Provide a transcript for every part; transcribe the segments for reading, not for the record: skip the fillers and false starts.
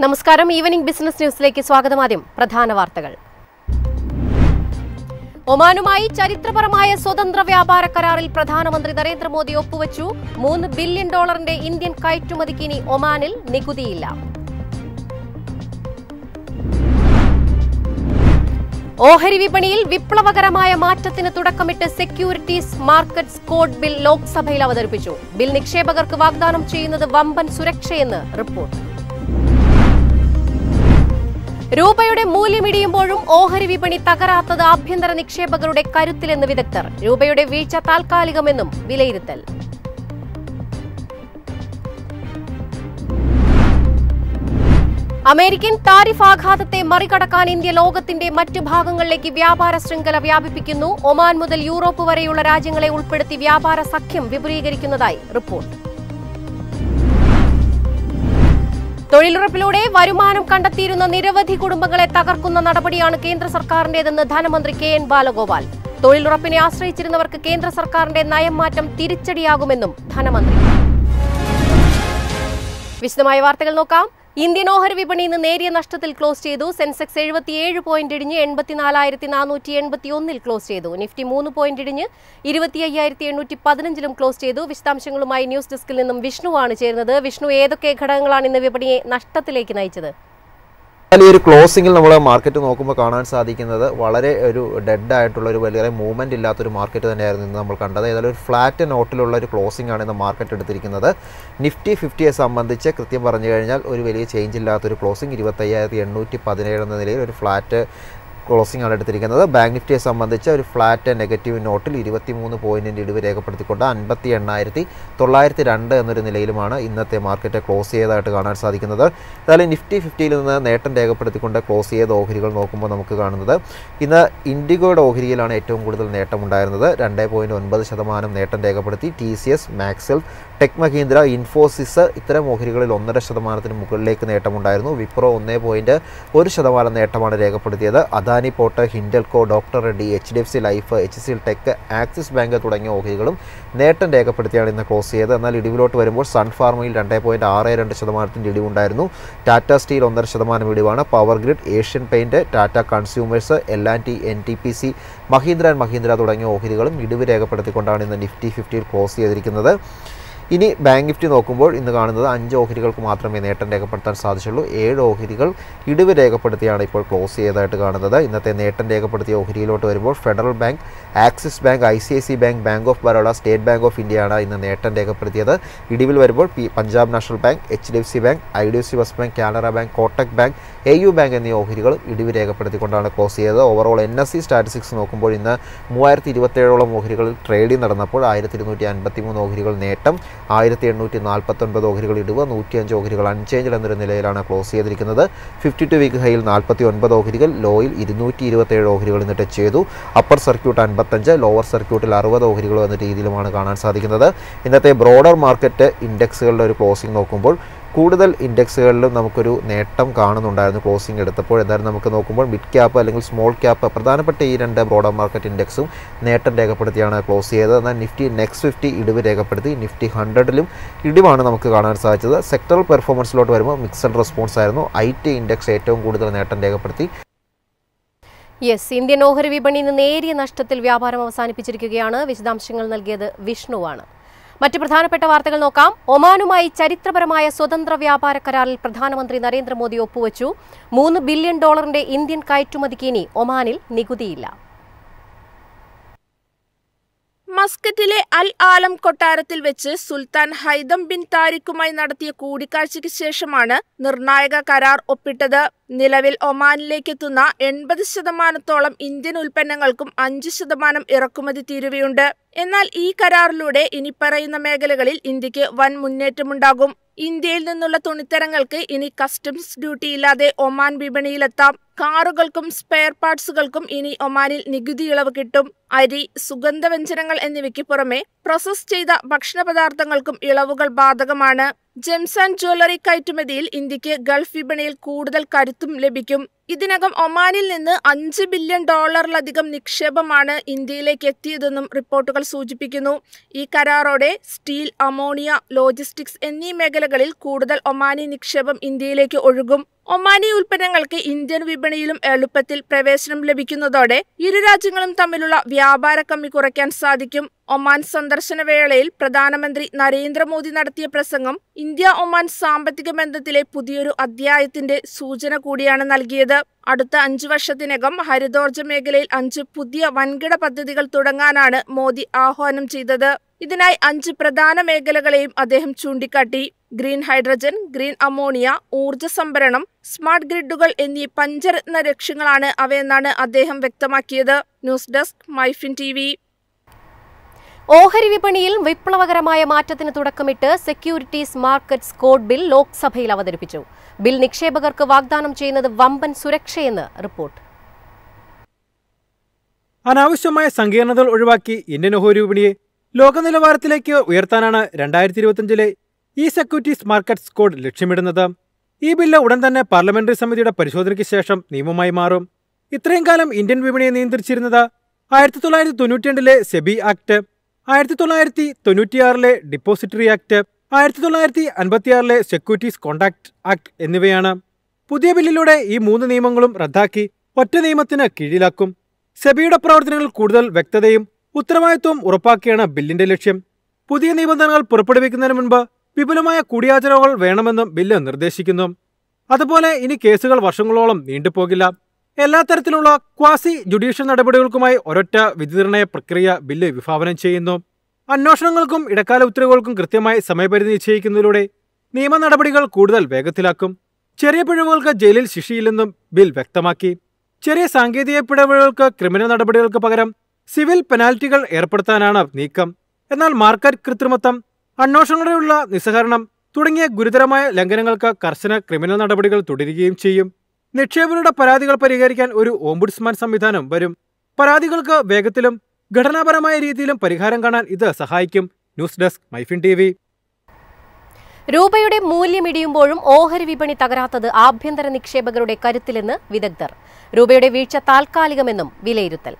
നമസ്കാരം. Evening business ന്യൂസിലേക്ക് സ്വാഗതം. ആദ്യം പ്രധാന വാർത്തകൾ. ഒമാനുമായി ചരിത്രപരമായ സ്വതന്ത്ര വ്യാപാര കരാറിൽ പ്രധാനമന്ത്രി നരേന്ദ്രമോദി ഒപ്പുവച്ചു. $3 ബില്യൺ ഇന്ത്യൻ കയറ്റുമതിക്ക് ഇനി ഒമാനിൽ നികുതിയില്ല. ഓഹരി വിപണിയിൽ വിപ്ലവകരമായ മാറ്റത്തിന് തുടക്കമിട്ട് സെക്യൂരിറ്റീസ് മാർക്കറ്റ്സ് കോഡ് ബിൽ ലോക്സഭയിൽ അവതരിപ്പിച്ചു. ബിൽ നിക്ഷേപകർക്ക് വാഗ്ദാനം ചെയ്യുന്നത് വമ്പൻ സുരക്ഷയെന്ന് റിപ്പോർട്ട്. രൂപയുടെ മൂല്യമിടിയുമ്പോഴും ഓഹരി വിപണി തകരാത്തത് ആഭ്യന്തര നിക്ഷേപകരുടെ കരുത്തിലെന്ന് വിദഗ്ധർ. രൂപയുടെ വീഴ്ച താൽക്കാലികമെന്നും വിലയിരുത്തൽ. അമേരിക്കൻ താരിഫ് ആഘാതത്തെ മറികടക്കാൻ ഇന്ത്യ ലോകത്തിന്റെ മറ്റു ഭാഗങ്ങളിലേക്ക് വ്യാപാര ശൃംഖല വ്യാപിപ്പിക്കുന്നു. ഒമാൻ മുതൽ യൂറോപ്പ് വരെയുള്ള രാജ്യങ്ങളെ ഉൾപ്പെടുത്തി വ്യാപാര സഖ്യം വിപുലീകരിക്കുന്നതായി റിപ്പോർട്ട്. തൊഴിലുറപ്പിലൂടെ വരുമാനം കണ്ടെത്തിയിരുന്ന നിരവധി കുടുംബങ്ങളെ തകർക്കുന്ന നടപടിയാണ് കേന്ദ്ര സർക്കാരിന്റേതെന്ന് ധനമന്ത്രി കെ.എൻ. ബാലഗോപാൽ. തൊഴിലുറപ്പിനെ ആശ്രയിച്ചിരുന്നവർക്ക് കേന്ദ്ര സർക്കാരിന്റെ നയം മാറ്റം തിരിച്ചടിയാകുമെന്നും ധനമന്ത്രി. വിശദമായ വാർത്തകൾ നോക്കാം. ഇന്ത്യൻ ഓഹരി വിപണി ഇന്ന് നേരിയ നഷ്ടത്തിൽ ക്ലോസ് ചെയ്തു. സെൻസെക്സ് 77 പോയിന്റ് ഇടിഞ്ഞ് 84,481 ക്ലോസ് ചെയ്തു. നിഫ്റ്റി 3 പോയിന്റ് ഇടിഞ്ഞ് 25,815 ക്ലോസ് ചെയ്തു. വിശദാംശങ്ങളുമായി ന്യൂസ് ഡെസ്കിൽ നിന്നും വിഷ്ണുവാണ് ചേരുന്നത്. വിഷ്ണു, ഏതൊക്കെ ഘടകങ്ങളാണ് ഇന്ന് വിപണിയെ നഷ്ടത്തിലേക്ക് നയിച്ചത്? ഈ ഒരു ക്ലോസിംഗിൽ നമ്മൾ മാർക്കറ്റ് നോക്കുമ്പോൾ കാണാൻ സാധിക്കുന്നത് വളരെ ഒരു ഡെഡ് ആയിട്ടുള്ള ഒരു വലിയ മൂവ്മെൻറ്റ് ഇല്ലാത്തൊരു മാർക്കറ്റ് തന്നെയായിരുന്നു ഇന്ന് നമ്മൾ കണ്ടത്. ഏതായാലും ഒരു ഫ്ലാറ്റ് നോട്ടിലുള്ള ഒരു ക്ലോസിംഗ് ആണ് ഇന്ന് മാർക്കറ്റ് എടുത്തിരിക്കുന്നത്. നിഫ്റ്റി 50യെ സംബന്ധിച്ച് കൃത്യം പറഞ്ഞു കഴിഞ്ഞാൽ ഒരു വലിയ ചേഞ്ച് ഇല്ലാത്തൊരു ക്ലോസിംഗ് 25,817 എന്ന നിലയിൽ ഒരു ഫ്ലാറ്റ് ക്ലോസിംഗ് ആണ് എടുത്തിരിക്കുന്നത്. ബാങ്ക് നിഫ്റ്റിയെ സംബന്ധിച്ച് ഒരു ഫ്ലാറ്റ് നെഗറ്റീവ് നോട്ടിൽ 23 പോയിന്റിൻ്റെ ഇടിവ് രേഖപ്പെടുത്തിക്കൊണ്ട് 58,902 എന്നൊരു നിലയിലുമാണ് ഇന്നത്തെ മാർക്കറ്റ് ക്ലോസ് ചെയ്തതായിട്ട് കാണാൻ സാധിക്കുന്നത്. അതായത് നിഫ്റ്റി 50യിൽ നിന്ന് നേട്ടം രേഖപ്പെടുത്തിക്കൊണ്ട് ക്ലോസ് ചെയ്ത ഓഹരികൾ നോക്കുമ്പോൾ നമുക്ക് കാണുന്നത് ഇന്ന് ഇൻഡിഗോയുടെ ഓഹരിയിലാണ് ഏറ്റവും കൂടുതൽ നേട്ടമുണ്ടായിരുന്നത്. 2.9% നേട്ടം രേഖപ്പെടുത്തി. TCS, മാക്സെൽ, ടെക് മഹീന്ദ്ര, ഇൻഫോസിസ് ഇത്തരം ഓഹരികളിൽ 1.5% മുകളിലേക്ക് നേട്ടമുണ്ടായിരുന്നു. വിപ്രോ 1.1% നേട്ടമാണ് രേഖപ്പെടുത്തിയത്. Adani port, Hindalco, doctor Reddy, HDFC life, HCL tech, axis bank തുടങ്ങിയ ഓഹരികളും നേട്ടം രേഖപ്പെടുത്തിയാണ് ഇന്ന് ക്ലോസ് ചെയ്തത്. എന്നാൽ ഇടിവിലോട്ട് വരുമ്പോൾ സൺ ഫാർമയിൽ 2.62% ഇടിവുണ്ടായിരുന്നു. ടാറ്റ സ്റ്റീൽ 1.5% ഇടിവാണ്. Power grid, Asian paint, Tata consumers, L&T, NTPC, Mahindra and Mahindra തുടങ്ങിയ ഓഹരികളും ഇടിവ് രേഖപ്പെടുത്തിക്കൊണ്ടാണ് ഇന്ന് നിഫ്റ്റി 50യിൽ ക്ലോസ് ചെയ്തിരിക്കുന്നത്. ഇനി ബാങ്ക് നിഫ്റ്റി നോക്കുമ്പോൾ ഇന്ന് കാണുന്നത് 5 ഓഹരികൾക്ക് മാത്രമേ നേട്ടം രേഖപ്പെടുത്താൻ സാധിച്ചുള്ളൂ. 7 ഓഹരികൾ ഇടിവ് രേഖപ്പെടുത്തിയാണ് ഇപ്പോൾ ക്ലോസ് ചെയ്തതായിട്ട് കാണുന്നത്. ഇന്നത്തെ നേട്ടം രേഖപ്പെടുത്തിയ ഓഹരിയിലോട്ട് വരുമ്പോൾ federal bank, axis bank, ICICI bank, bank of Baroda, state bank of ഇന്ത്യയാണ് ഇന്ന് നേട്ടം രേഖപ്പെടുത്തിയത്. ഇടിവിൽ വരുമ്പോൾ Punjab national bank, HDFC bank, IDFC first bank, Canara bank, Kotak bank, AU bank എന്നീ ഓഹരികൾ ഇടിവ് രേഖപ്പെടുത്തിക്കൊണ്ടാണ് ക്ലോസ് ചെയ്തത്. ഓവറോൾ NSE സ്റ്റാറ്റിസ്റ്റിക്സ് നോക്കുമ്പോൾ ഇന്ന് 3027ഓളം ഓഹരികളിൽ ട്രേഡിംഗ് നടന്നപ്പോൾ 1253 ഓഹരികൾ നേട്ടം, 1849 ഓഹരികൾ ഇടിവ്, 105 ഓഹരികൾ അൺചേഞ്ച് എന്നൊരു നിലയിലാണ് ക്ലോസ് ചെയ്തിരിക്കുന്നത്. 52 വീക്ക് ഹൈയിൽ 49 ഓഹരികൾ, ലോയിൽ 227 ഓഹരികൾ ഇന്ന് ടച്ച് ചെയ്തു. അപ്പർ സർക്യൂട്ട് 55, ലോവർ സർക്യൂട്ടിൽ 60 ഓഹരികൾ എന്ന രീതിയിലുമാണ് കാണാൻ സാധിക്കുന്നത്. ഇന്നത്തെ ബ്രോഡർ മാർക്കറ്റ് ഇൻഡെക്സുകളുടെ ഒരു ക്ലോസിംഗ് നോക്കുമ്പോൾ കൂടുതൽ ഇൻഡെക്സുകളിലും നമുക്കൊരു നേട്ടം കാണുന്നുണ്ടായിരുന്നു ക്ലോസിംഗ് എടുത്തപ്പോൾ. എന്തായാലും നമുക്ക് നോക്കുമ്പോൾ മിഡ് ക്യാപ്പ് അല്ലെങ്കിൽ സ്മോൾ ക്യാപ്പ് പ്രധാനപ്പെട്ട ഈ 2 ബ്രോഡർ മാർക്കറ്റ് ഇൻഡെക്സും നേട്ടം രേഖപ്പെടുത്തിയാണ് ക്ലോസ് ചെയ്തത്. എന്നാൽ നിഫ്റ്റി നെക്സ്റ്റ് 50 ഇടിവ് രേഖപ്പെടുത്തി. നിഫ്റ്റി 100ലും ഇടിവാണ് നമുക്ക് കാണാൻ സാധിച്ചത്. സെക്ടറൽ പെർഫോമൻസിലോട്ട് വരുമ്പോൾ മിക്സഡ് റെസ്പോൺസ് ആയിരുന്നു. IT ഇൻഡെക്സ് ഏറ്റവും കൂടുതൽ നേട്ടം രേഖപ്പെടുത്തി. ഇന്ത്യൻ ഓഹരി വിപണി ഇന്ന് നേരിയ നഷ്ടത്തിൽ വ്യാപാരം അവസാനിപ്പിച്ചിരിക്കുകയാണ്. വിശദാംശങ്ങൾ നൽകിയത് വിഷ്ണുവാണ്. മറ്റ് പ്രധാനപ്പെട്ട വാർത്തകൾ നോക്കാം. ഒമാനുമായി ചരിത്രപരമായ സ്വതന്ത്ര വ്യാപാര കരാറിൽ പ്രധാനമന്ത്രി നരേന്ദ്രമോദി ഒപ്പുവച്ചു. $3 ബില്യൺ ഇന്ത്യൻ കയറ്റുമതിക്ക് ഇനി ഒമാനിൽ നികുതിയില്ല. മസ്കറ്റിലെ അൽ ആലം കൊട്ടാരത്തിൽ വെച്ച് സുൽത്താൻ ഹൈതം ബിൻ താരിഖുമായി നടത്തിയ കൂടിക്കാഴ്ചയ്ക്ക് ശേഷമാണ് നിർണായക കരാർ ഒപ്പിട്ടത്. നിലവിൽ ഒമാനിലേക്കെത്തുന്ന 80% ഇന്ത്യൻ ഉൽപ്പന്നങ്ങൾക്കും 5% ഇറക്കുമതി തീരുവയുണ്ട്. എന്നാൽ ഈ കരാറിലൂടെ ഇനി പറയുന്ന മേഖലകളിൽ ഇന്ത്യക്ക് വൻ മുന്നേറ്റമുണ്ടാകും. ഇന്ത്യയിൽ നിന്നുള്ള തുണിത്തരങ്ങൾക്ക് ഇനി കസ്റ്റംസ് ഡ്യൂട്ടി ഇല്ലാതെ ഒമാൻ വിപണിയിലെത്താം. കാറുകൾക്കും സ്പെയർ പാർട്സുകൾക്കും ഇനി ഒമാനിൽ നികുതി ഇളവ് കിട്ടും. അരി, സുഗന്ധവ്യഞ്ജനങ്ങൾ എന്നിവയ്ക്ക് പുറമെ പ്രോസസ് ചെയ്ത ഭക്ഷണ പദാർത്ഥങ്ങൾക്കും ഇളവുകൾ ബാധകമാണ്. ജെംസ് ആൻഡ് ജ്വല്ലറി കയറ്റുമതിയിൽ ഇന്ത്യക്ക് ഗൾഫ് വിപണിയിൽ കൂടുതൽ കരുത്തും ലഭിക്കും. ഇതിനകം ഒമാനിൽ നിന്ന് $5 ബില്യൺ നിക്ഷേപമാണ് ഇന്ത്യയിലേക്ക് എത്തിയതെന്നും റിപ്പോർട്ടുകൾ സൂചിപ്പിക്കുന്നു. ഈ കരാറോടെ സ്റ്റീൽ, അമോണിയ, ലോജിസ്റ്റിക്സ് എന്നീ മേഖലകളിൽ കൂടുതൽ ഒമാനി നിക്ഷേപം ഇന്ത്യയിലേക്ക് ഒഴുകും. ഒമാനി ഉൽപ്പന്നങ്ങൾക്ക് ഇന്ത്യൻ വിപണിയിലും എളുപ്പത്തിൽ പ്രവേശനം ലഭിക്കുന്നതോടെ ഇരു രാജ്യങ്ങളും തമ്മിലുള്ള വ്യാപാര കമ്മി കുറയ്ക്കാൻ സാധിക്കും. ഒമാൻ സന്ദർശന വേളയിൽ പ്രധാനമന്ത്രി നരേന്ദ്രമോദി നടത്തിയ പ്രസംഗം ഇന്ത്യ ഒമാൻ സാമ്പത്തിക ബന്ധത്തിലെ പുതിയൊരു അധ്യായത്തിന്റെ സൂചന കൂടിയാണ് നൽകിയത്. അടുത്ത 5 വർഷത്തിനകം ഹരിതോർജ്ജ മേഖലയിൽ 5 പുതിയ വൻകിട പദ്ധതികൾ തുടങ്ങാനാണ് മോദി ആഹ്വാനം ചെയ്തത്. ഇതിനായി 5 പ്രധാന മേഖലകളെയും അദ്ദേഹം ചൂണ്ടിക്കാട്ടി. ഗ്രീൻ ഹൈഡ്രജൻ, ഗ്രീൻ അമോണിയ, ഊർജ്ജ സംഭരണം, സ്മാർട്ട് ഗ്രിഡുകൾ എന്നീ പഞ്ചരത്ന ലക്ഷ്യങ്ങളാണ് അവയെന്നാണ് അദ്ദേഹം വ്യക്തമാക്കിയത്. News desk, MyFin TV. ഓഹരി വിപണിയിൽ വിപ്ലവകരമായ മാറ്റത്തിന് തുടക്കമിട്ട് സെക്യൂരിറ്റീസ് മാർക്കറ്റ്സ് കോഡ് ബിൽ ലോക്സഭയിൽ അവതരിപ്പിച്ചു. ബിൽ നിക്ഷേപകർക്ക് വാഗ്ദാനം ചെയ്യുന്നത് വമ്പൻ സുരക്ഷയെന്ന് റിപ്പോർട്ട്. അനാവശ്യമായ സങ്കീർണതകൾ ഒഴിവാക്കി ഇന്ത്യൻ ഓഹരി വിപണിയെ ലോകനിലവാരത്തിലേക്ക് ഉയർത്താനാണ് 2025 ഈ സെക്യൂരിറ്റീസ് മാർക്കറ്റ്സ് കോഡ് ലക്ഷ്യമിടുന്നത്. ഈ ബില്ല് ഉടൻ തന്നെ പാർലമെന്ററി സമിതിയുടെ പരിശോധനയ്ക്ക് ശേഷം നിയമമായി മാറും. ഇത്രയും കാലം ഇന്ത്യൻ വിപണിയെ നിയന്ത്രിച്ചിരുന്നത് 1992 SEBI act, 1996 depository act, 1956 securities contract act എന്നിവയാണ്. പുതിയ ബില്ലിലൂടെ ഈ 3 നിയമങ്ങളും റദ്ദാക്കി ഒറ്റ നിയമത്തിന് കീഴിലാക്കും. സെബിയുടെ പ്രവർത്തനങ്ങൾ കൂടുതൽ വ്യക്തതയും ഉത്തരവാദിത്വവും ഉറപ്പാക്കിയാണ് ബില്ലിന്റെ ലക്ഷ്യം. പുതിയ നിബന്ധനകൾ പുറപ്പെടുവിക്കുന്നതിന് മുൻപ് വിപുലമായ കൂടിയാലോചനകൾ വേണമെന്നും ബില്ല് നിർദ്ദേശിക്കുന്നു. അതുപോലെ ഇനി കേസുകൾ വർഷങ്ങളോളം നീണ്ടുപോകില്ല. എല്ലാ തരത്തിലുള്ള ക്വാസി ജുഡീഷ്യൽ നടപടികൾക്കുമായി ഒരൊറ്റ വിധിനിർണയ പ്രക്രിയ ബില്ല് വിഭാവനം ചെയ്യുന്നു. അന്വേഷണങ്ങൾക്കും ഇടക്കാല ഉത്തരവുകൾക്കും കൃത്യമായി സമയപരിധി നിശ്ചയിക്കുന്നതിലൂടെ നിയമ നടപടികൾ കൂടുതൽ വേഗത്തിലാക്കും. ചെറിയ പിഴവുകൾക്ക് ജയിലിൽ ശിക്ഷയില്ലെന്നും ബിൽ വ്യക്തമാക്കി. ചെറിയ സാങ്കേതിക പിഴവുകൾക്ക് ക്രിമിനൽ നടപടികൾക്ക് പകരം സിവിൽ പെനാൽറ്റികൾ ഏർപ്പെടുത്താനാണ് നീക്കം. എന്നാൽ മാർക്കറ്റ് കൃത്രിമത്വം, അന്വേഷണങ്ങളുള്ള നിസ്സഹകരണം തുടങ്ങിയ ഗുരുതരമായ ലംഘനങ്ങൾക്ക് കർശന ക്രിമിനൽ നടപടികൾ തുടരുകയും ചെയ്യും. നിക്ഷേപകരുടെ പരാതികൾ പരിഹരിക്കാൻ ഒരു ഓംബുഡ്സ്മാൻ സംവിധാനം വരും. പരാതികൾക്ക് വേഗത്തിലും ഘടനാപരമായ രീതിയിലും പരിഹാരം കാണാൻ ഇത് സഹായിക്കും. News desk, MyFin TV. രൂപയുടെ മൂല്യമിടിയുമ്പോഴും ഓഹരി വിപണി തകരാത്തത് ആഭ്യന്തര നിക്ഷേപകരുടെ കരുത്തിലെന്ന് വിദഗ്ധർ. രൂപയുടെ വീഴ്ച താൽക്കാലികമെന്നും വിലയിരുത്തൽ.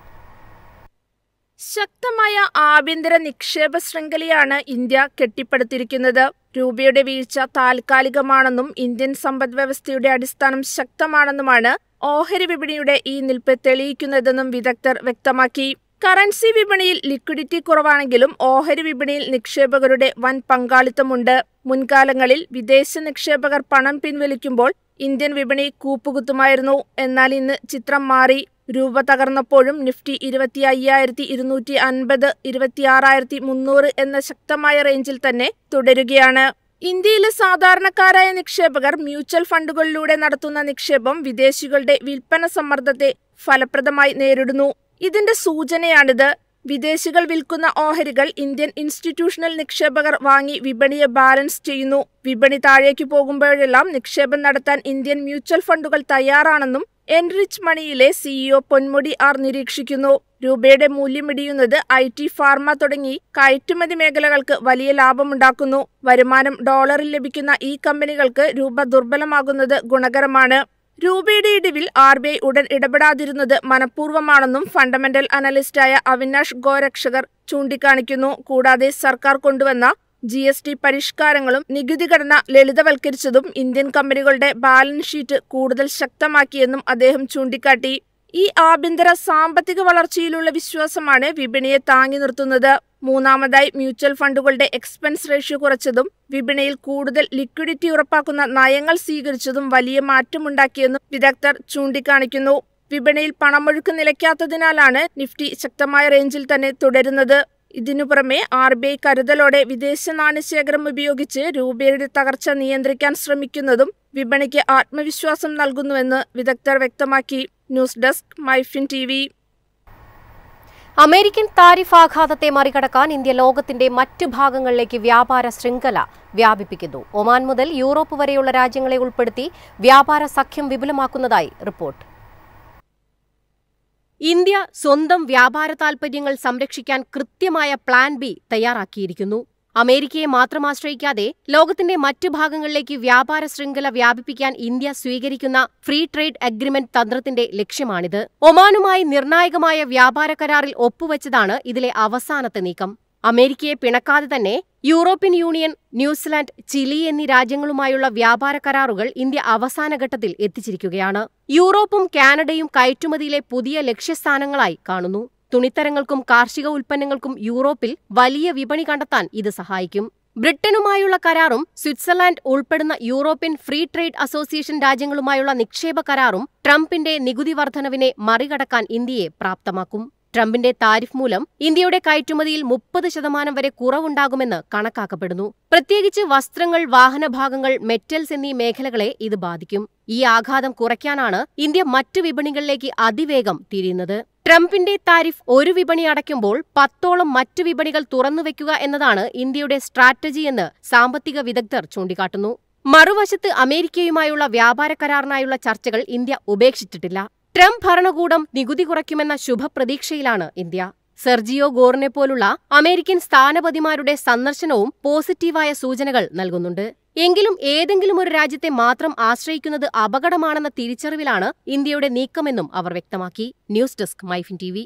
ശക്തമായ ആഭ്യന്തര നിക്ഷേപ ശൃംഖലയാണ് ഇന്ത്യ കെട്ടിപ്പടുത്തിരിക്കുന്നത്. രൂപയുടെ വീഴ്ച താൽക്കാലികമാണെന്നും ഇന്ത്യൻ സമ്പദ് വ്യവസ്ഥയുടെ അടിസ്ഥാനം ശക്തമാണെന്നുമാണ് ഓഹരി വിപണിയുടെ ഈ നിൽപ്പ് തെളിയിക്കുന്നതെന്നും വിദഗ്ധർ വ്യക്തമാക്കി. കറൻസി വിപണിയിൽ ലിക്വിഡിറ്റി കുറവാണെങ്കിലും ഓഹരി വിപണിയിൽ നിക്ഷേപകരുടെ വൻ പങ്കാളിത്തമുണ്ട്. മുൻകാലങ്ങളിൽ വിദേശ നിക്ഷേപകർ പണം പിൻവലിക്കുമ്പോൾ ഇന്ത്യൻ വിപണി കൂപ്പുകുത്തുമായിരുന്നു. എന്നാൽ ഇന്ന് ചിത്രം മാറി. രൂപ തകർന്നപ്പോഴും നിഫ്റ്റി 25,250, 26,300 എന്ന ശക്തമായ റേഞ്ചിൽ തന്നെ തുടരുകയാണ്. ഇന്ത്യയിലെ സാധാരണക്കാരായ നിക്ഷേപകർ മ്യൂച്വൽ ഫണ്ടുകളിലൂടെ നടത്തുന്ന നിക്ഷേപം വിദേശികളുടെ വിൽപ്പന സമ്മർദ്ദത്തെ ഫലപ്രദമായി നേരിടുന്നു. ഇതിന്റെ സൂചനയാണിത്. വിദേശികൾ വിൽക്കുന്ന ഓഹരികൾ ഇന്ത്യൻ ഇൻസ്റ്റിറ്റ്യൂഷണൽ നിക്ഷേപകർ വാങ്ങി വിപണിയെ ബാലൻസ് ചെയ്യുന്നു. വിപണി താഴേക്ക് പോകുമ്പോഴെല്ലാം നിക്ഷേപം നടത്താൻ ഇന്ത്യൻ മ്യൂച്വൽ ഫണ്ടുകൾ തയ്യാറാണെന്നും എൻറിച്ച് മണിയിലെ CEO പൊന്മുടി R നിരീക്ഷിക്കുന്നു. രൂപയുടെ മൂല്യമിടിയുന്നത് IT, ഫാർമ തുടങ്ങി കയറ്റുമതി മേഖലകൾക്ക് വലിയ ലാഭമുണ്ടാക്കുന്നു. വരുമാനം ഡോളറിൽ ലഭിക്കുന്ന ഈ കമ്പനികൾക്ക് രൂപ ദുർബലമാകുന്നത് ഗുണകരമാണ്. രൂപയുടെ ഇടിവിൽ RBI ഉടൻ ഇടപെടാതിരുന്നത് മനഃപൂർവ്വമാണെന്നും ഫണ്ടമെന്റൽ അനലിസ്റ്റായ അവിനാഷ് ഗോരക്ഷകർ ചൂണ്ടിക്കാണിക്കുന്നു. കൂടാതെ സർക്കാർ കൊണ്ടുവന്ന GST പരിഷ്കാരങ്ങളും നികുതി ഘടന ലളിതവൽക്കരിച്ചതും ഇന്ത്യൻ കമ്പനികളുടെ ബാലൻസ് ഷീറ്റ് കൂടുതൽ ശക്തമാക്കിയെന്നും അദ്ദേഹം ചൂണ്ടിക്കാട്ടി. ഈ ആഭ്യന്തര സാമ്പത്തിക വളർച്ചയിലുള്ള വിശ്വാസമാണ് വിപണിയെ താങ്ങി നിർത്തുന്നത്. മൂന്നാമതായി മ്യൂച്വൽ ഫണ്ടുകളുടെ എക്സ്പെൻസ് റേഷ്യോ കുറച്ചതും വിപണിയിൽ കൂടുതൽ ലിക്വിഡിറ്റി ഉറപ്പാക്കുന്ന നയങ്ങൾ സ്വീകരിച്ചതും വലിയ മാറ്റമുണ്ടാക്കിയെന്നും വിദഗ്ധർ ചൂണ്ടിക്കാണിക്കുന്നു. വിപണിയിൽ പണമൊഴുക്ക് നിലയ്ക്കാത്തതിനാലാണ് നിഫ്റ്റി ശക്തമായ റേഞ്ചിൽ തന്നെ തുടരുന്നത്. ഇതിനു പുറമെ RBI കരുതലോടെ വിദേശ നാണ്യശേഖരം ഉപയോഗിച്ച് രൂപയുടെ തകർച്ച നിയന്ത്രിക്കാൻ ശ്രമിക്കുന്നതും വിപണിക്ക് ആത്മവിശ്വാസം നൽകുന്നുവെന്ന് വിദഗ്ധർ വ്യക്തമാക്കി. News desk, MyFin TV. American tariff ആഘാതത്തെ മറികടക്കാൻ ഇന്ത്യ ലോകത്തിന്റെ മറ്റു ഭാഗങ്ങളിലേക്ക് വ്യാപാര ശൃംഖല വ്യാപിപ്പിക്കുന്നു. ഒമാൻ മുതൽ യൂറോപ്പ് വരെയുള്ള രാജ്യങ്ങളെ ഉൾപ്പെടുത്തി വ്യാപാര സഖ്യം വിപുലമാക്കുന്നതായി റിപ്പോർട്ട്. ഇന്ത്യ സ്വന്തം വ്യാപാര താൽപര്യങ്ങൾ സംരക്ഷിക്കാൻ കൃത്യമായ പ്ലാൻ B തയ്യാറാക്കിയിരിക്കുന്നു. അമേരിക്കയെ മാത്രം ആശ്രയിക്കാതെ ലോകത്തിന്റെ മറ്റു ഭാഗങ്ങളിലേക്ക് വ്യാപാര ശൃംഖല വ്യാപിപ്പിക്കാൻ ഇന്ത്യ സ്വീകരിക്കുന്ന ഫ്രീ ട്രേഡ് അഗ്രിമെന്റ് തന്ത്രത്തിന്റെ ലക്ഷ്യമാണിത്. ഒമാനുമായി നിർണായകമായ വ്യാപാര കരാറിൽ ഒപ്പുവെച്ചതാണ് ഇതിലെ അവസാനത്തെ നീക്കം. അമേരിക്കയെ പിണക്കാതെ തന്നെ യൂറോപ്യൻ യൂണിയൻ, ന്യൂസിലാൻഡ്, ചിലി എന്നീ രാജ്യങ്ങളുമായുള്ള വ്യാപാര കരാറുകൾ ഇന്ത്യ അവസാനഘട്ടത്തിൽ എത്തിച്ചിരിക്കുകയാണ്. യൂറോപ്പും കാനഡയും കയറ്റുമതിയിലെ പുതിയ ലക്ഷ്യസ്ഥാനങ്ങളായി കാണുന്നു. തുണിത്തരങ്ങൾക്കും കാർഷിക ഉൽപ്പന്നങ്ങൾക്കും യൂറോപ്പിൽ വലിയ വിപണി കണ്ടെത്താൻ ഇത് സഹായിക്കും. ബ്രിട്ടനുമായുള്ള കരാറും സ്വിറ്റ്സർലാൻഡ് ഉൾപ്പെടുന്ന യൂറോപ്യൻ ഫ്രീ ട്രേഡ് അസോസിയേഷൻ രാജ്യങ്ങളുമായുള്ള നിക്ഷേപ കരാറും ട്രംപിന്റെ നികുതി വർധനവിനെ മറികടക്കാൻ ഇന്ത്യയെ പ്രാപ്തമാക്കും. ട്രംപിന്റെ താരിഫ് മൂലം ഇന്ത്യയുടെ കയറ്റുമതിയിൽ 30% വരെ കുറവുണ്ടാകുമെന്ന് കണക്കാക്കപ്പെടുന്നു. പ്രത്യേകിച്ച് വസ്ത്രങ്ങൾ, വാഹനഭാഗങ്ങൾ, മെറ്റൽസ് എന്നീ മേഖലകളെ ഇത് ബാധിക്കും. ഈ ആഘാതം കുറയ്ക്കാനാണ് ഇന്ത്യ മറ്റു വിപണികളിലേക്ക് അതിവേഗം തിരിയുന്നത്. ട്രംപിന്റെ താരിഫ് ഒരു വിപണി അടയ്ക്കുമ്പോൾ 10ഓളം മറ്റു വിപണികൾ തുറന്നുവെക്കുക എന്നതാണ് ഇന്ത്യയുടെ സ്ട്രാറ്റജിയെന്ന് സാമ്പത്തിക വിദഗ്ധർ ചൂണ്ടിക്കാട്ടുന്നു. മറുവശത്ത് അമേരിക്കയുമായുള്ള വ്യാപാര കരാറിനായുള്ള ചർച്ചകൾ ഇന്ത്യ ഉപേക്ഷിച്ചിട്ടില്ല. ട്രംപ് ഭരണകൂടം നികുതി കുറയ്ക്കുമെന്ന ശുഭപ്രതീക്ഷയിലാണ് ഇന്ത്യ. സെർജിയോ ഗോറിനെ പോലുള്ള അമേരിക്കൻ സ്ഥാനപതിമാരുടെ സന്ദർശനവും പോസിറ്റീവായ സൂചനകൾ നൽകുന്നുണ്ട്. എങ്കിലും ഏതെങ്കിലും ഒരു രാജ്യത്തെ മാത്രം ആശ്രയിക്കുന്നത് അപകടമാണെന്ന തിരിച്ചറിവിലാണ് ഇന്ത്യയുടെ നീക്കമെന്നും അവർ വ്യക്തമാക്കി. News desk MyFin TV.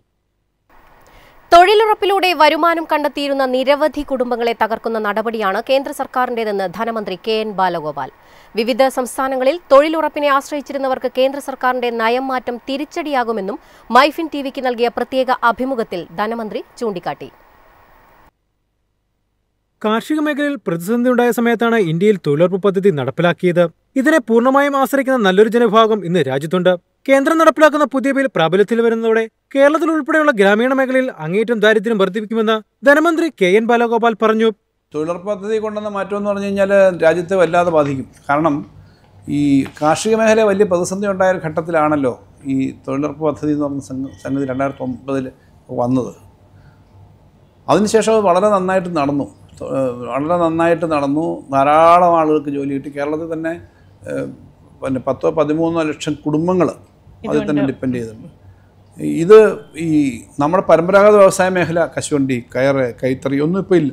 തൊഴിലുറപ്പിലൂടെ വരുമാനം കണ്ടെത്തിയിരുന്ന നിരവധി കുടുംബങ്ങളെ തകർക്കുന്ന നടപടിയാണ് കേന്ദ്ര സർക്കാരിന്റേതെന്ന് ധനമന്ത്രി KN ബാലഗോപാൽ. വിവിധ സംസ്ഥാനങ്ങളിൽ തൊഴിലുറപ്പിനെ ആശ്രയിച്ചിരുന്നവർക്ക് കേന്ദ്ര സർക്കാരിന്റെ നയം മാറ്റം തിരിച്ചടിയാകുമെന്നും മൈഫിൻ TVക്ക് നൽകിയ പ്രത്യേക അഭിമുഖത്തിൽ ധനമന്ത്രി ചൂണ്ടിക്കാട്ടി. കാർഷിക മേഖലയിൽ പ്രതിസന്ധിയുണ്ടായ സമയത്താണ് ഇന്ത്യയിൽ തൊഴിലുറപ്പ് പദ്ധതി നടപ്പിലാക്കിയത്. ഇതിനെ പൂർണ്ണമായും ആശ്രയിക്കുന്ന നല്ലൊരു ജനവിഭാഗം ഇന്ന് രാജ്യത്തുണ്ട്. കേന്ദ്രം നടപ്പിലാക്കുന്ന പുതിയ ബിൽ പ്രാബല്യത്തിൽ വരുന്നതോടെ കേരളത്തിൽ ഉൾപ്പെടെയുള്ള ഗ്രാമീണ മേഖലയിൽ അങ്ങേയറ്റം ദാരിദ്ര്യം വർദ്ധിപ്പിക്കുമെന്ന് ധനമന്ത്രി KN ബാലഗോപാൽ പറഞ്ഞു. തൊഴിലുറപ്പ് പദ്ധതി കൊണ്ടുവന്ന മാറ്റം എന്ന് പറഞ്ഞു കഴിഞ്ഞാൽ രാജ്യത്തെ വല്ലാതെ ബാധിക്കും. കാരണം ഈ കാർഷിക മേഖല വലിയ പ്രതിസന്ധി ഉണ്ടായ ഒരു ഘട്ടത്തിലാണല്ലോ ഈ തൊഴിലുറപ്പ് പദ്ധതി എന്ന് പറഞ്ഞ സംഗതി 2009 വന്നത്. അതിനുശേഷം അത് വളരെ നന്നായിട്ട് നടന്നു. ധാരാളം ആളുകൾക്ക് ജോലി കിട്ടി. കേരളത്തിൽ തന്നെ 10-13 ലക്ഷം കുടുംബങ്ങൾ അതിൽ തന്നെ ഡിപ്പെൻഡ് ചെയ്തിട്ടുണ്ട്. ഇത് ഈ നമ്മുടെ പരമ്പരാഗത വ്യവസായ മേഖല, കശുവണ്ടി, കയറ്, കൈത്തറി ഒന്നും ഇപ്പോൾ ഇല്ല,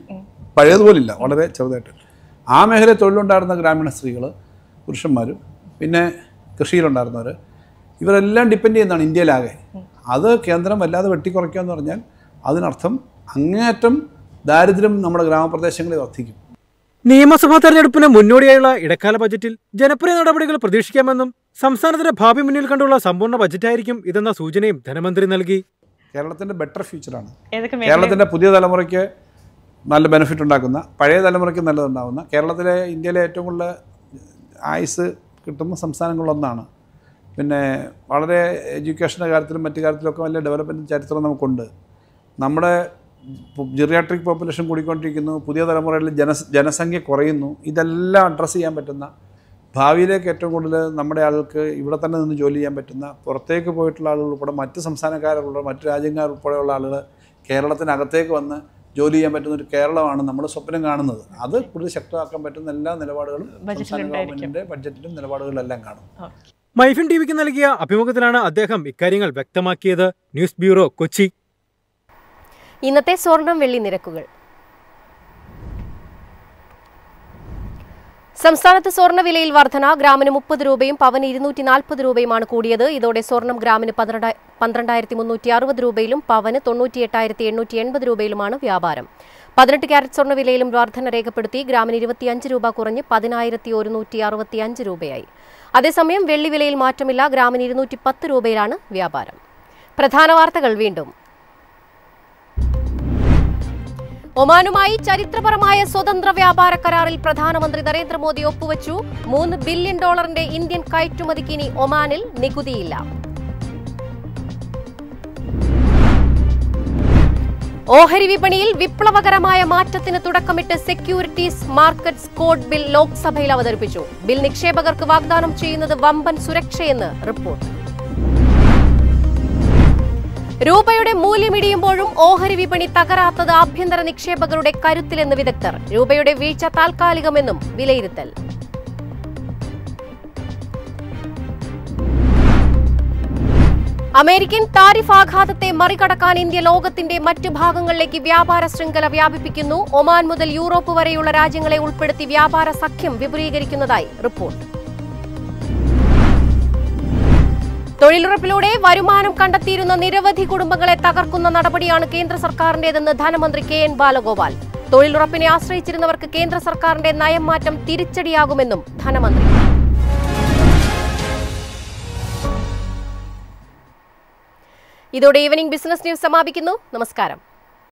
പഴയതുപോലില്ല, വളരെ ചെറുതായിട്ട്. ആ മേഖലയിൽ തൊഴിലുണ്ടായിരുന്ന ഗ്രാമീണ സ്ത്രീകൾ, പുരുഷന്മാരും പിന്നെ കൃഷിയിലുണ്ടായിരുന്നവർ, ഇവരെല്ലാം ഡിപ്പെൻഡ് ചെയ്യുന്നതാണ് ഇന്ത്യയിലാകെ. അത് കേന്ദ്രം വല്ലാതെ വെട്ടിക്കുറയ്ക്കുക എന്ന് പറഞ്ഞാൽ അതിനർത്ഥം അങ്ങേയറ്റം ദാരിദ്ര്യം നമ്മുടെ ഗ്രാമപ്രദേശങ്ങളിൽ വർദ്ധിക്കും. നിയമസഭാ തെരഞ്ഞെടുപ്പിന് മുന്നോടിയായുള്ള ഇടക്കാല ബജറ്റിൽ ജനപ്രിയ നടപടികൾ പ്രതീക്ഷിക്കാമെന്നും സംസ്ഥാനത്തിന്റെ ഭാവി മുന്നിൽ കണ്ടുള്ള സമ്പൂർണ്ണ ബജറ്റായിരിക്കും ഇതെന്ന സൂചനയും ധനമന്ത്രി നൽകി. കേരളത്തിന്റെ ബെറ്റർ ഫ്യൂച്ചറാണ്. കേരളത്തിന്റെ പുതിയ തലമുറയ്ക്ക് നല്ല ബെനിഫിറ്റ് ഉണ്ടാക്കുന്ന, പഴയ തലമുറയ്ക്ക് നല്ലതുണ്ടാകുന്ന, ഇന്ത്യയിലെ ഏറ്റവും കൂടുതൽ ആയുസ് കിട്ടുന്ന സംസ്ഥാനങ്ങളിലൊന്നാണ്. പിന്നെ വളരെ എഡ്യൂക്കേഷൻ്റെ കാര്യത്തിലും മറ്റു കാര്യത്തിലൊക്കെ വലിയ ഡെവലപ്മെൻറ്റ് ചരിത്രം നമുക്കുണ്ട്. നമ്മുടെ ജിറിയാട്രിക് പോപ്പുലേഷൻ കൂടിക്കൊണ്ടിരിക്കുന്നു, പുതിയ തലമുറയിൽ ജനസംഖ്യ കുറയുന്നു. ഇതെല്ലാം അഡ്രസ്സ് ചെയ്യാൻ പറ്റുന്ന, ഭാവിയിലേക്ക് ഏറ്റവും കൂടുതൽ നമ്മുടെ ആളുകൾക്ക് ഇവിടെ തന്നെ നിന്ന് ജോലി ചെയ്യാൻ പറ്റുന്ന, പുറത്തേക്ക് പോയിട്ടുള്ള ആളുകൾ ഉൾപ്പെടെ, മറ്റ് സംസ്ഥാനക്കാരുള്ള, മറ്റ് രാജ്യക്കാർ ഉൾപ്പെടെയുള്ള ആളുകൾ കേരളത്തിനകത്തേക്ക് വന്ന് ജോലി ചെയ്യാൻ പറ്റുന്ന ഒരു കേരളമാണ് നമ്മൾ സ്വപ്നം കാണുന്നത്. അത് കൂടുതൽ ശക്തമാക്കാൻ പറ്റുന്ന എല്ലാ നിലപാടുകളും സംസ്ഥാന ഗവൺമെന്റിന്റെ ബഡ്ജറ്റിലും നിലപാടുകളിലെല്ലാം കാണും. മൈഫിൻ TVക്ക് നൽകിയ അഭിമുഖത്തിലാണ് അദ്ദേഹം ഇക്കാര്യങ്ങൾ വ്യക്തമാക്കിയത്. News bureau, Kochi. ഇന്നത്തെ സ്വർണം വെള്ളി നിരക്കുകൾ. സംസ്ഥാനത്ത് സ്വർണ്ണവിലയിൽ വർധന. ഗ്രാമിന് 30 രൂപയും പവന് 240 രൂപയുമാണ് കൂടിയത്. ഇതോടെ സ്വർണം ഗ്രാമിന് 12,360 രൂപയിലും പവന് 98,880 രൂപയിലുമാണ് വ്യാപാരം. 18 ക്യാരറ്റ് സ്വർണ്ണവിലയിലും വർധന രേഖപ്പെടുത്തി. ഗ്രാമിന് 25 രൂപ കുറഞ്ഞ് 10,165 രൂപയായി. അതേസമയം വെള്ളി വിലയിൽ മാറ്റമില്ല. ഗ്രാമിന് 210 രൂപയിലാണ് വ്യാപാരം. പ്രധാന വാർത്തകൾ വീണ്ടും. ഒമാനുമായി ചരിത്രപരമായ സ്വതന്ത്ര വ്യാപാര കരാറിൽ പ്രധാനമന്ത്രി നരേന്ദ്രമോദി ഒപ്പുവച്ചു. $3 ബില്യൺ ഇന്ത്യൻ കയറ്റുമതിക്ക് ഇനി ഒമാനിൽ നികുതിയില്ല. ഓഹരി വിപണിയിൽ വിപ്ലവകരമായ മാറ്റത്തിന് തുടക്കമിട്ട് സെക്യൂരിറ്റീസ് മാർക്കറ്റ്സ് കോഡ് ബിൽ ലോക്സഭയിൽ അവതരിപ്പിച്ചു. ബിൽ നിക്ഷേപകർക്ക് വാഗ്ദാനം ചെയ്യുന്നത് വമ്പൻ സുരക്ഷയെന്ന് റിപ്പോർട്ട്. രൂപയുടെ മൂല്യമിടിയുമ്പോഴും ഓഹരി വിപണി തകരാത്തത് ആഭ്യന്തര നിക്ഷേപകരുടെ കരുത്തിലെന്ന് വിദഗ്ധർ. രൂപയുടെ വീഴ്ച താൽക്കാലികമെന്നും വിലയിരുത്തൽ. അമേരിക്കൻ താരിഫ് ആഘാതത്തെ മറികടക്കാൻ ഇന്ത്യ ലോകത്തിന്റെ മറ്റു ഭാഗങ്ങളിലേക്ക് വ്യാപാര ശൃംഖല വ്യാപിപ്പിക്കുന്നു. ഒമാൻ മുതൽ യൂറോപ്പ് വരെയുള്ള രാജ്യങ്ങളെ ഉൾപ്പെടുത്തി വ്യാപാര സഖ്യം വിപുലീകരിക്കുന്നതായി റിപ്പോർട്ട്. തൊഴിലുറപ്പിലൂടെ വരുമാനം കണ്ടെത്തിയിരുന്ന നിരവധി കുടുംബങ്ങളെ തകർക്കുന്ന നടപടിയാണ് കേന്ദ്ര സർക്കാരിന്റേതെന്ന് ധനമന്ത്രി KN ബാലഗോപാൽ. തൊഴിലുറപ്പിനെ ആശ്രയിച്ചിരുന്നവർക്ക് കേന്ദ്ര സർക്കാരിന്റെ നയം മാറ്റം തിരിച്ചടിയാകുമെന്നും ധനമന്ത്രി. ഇതോടെ ഈവനിംഗ് ബിസിനസ് ന്യൂസ് സമാപിക്കുന്നു. നമസ്കാരം.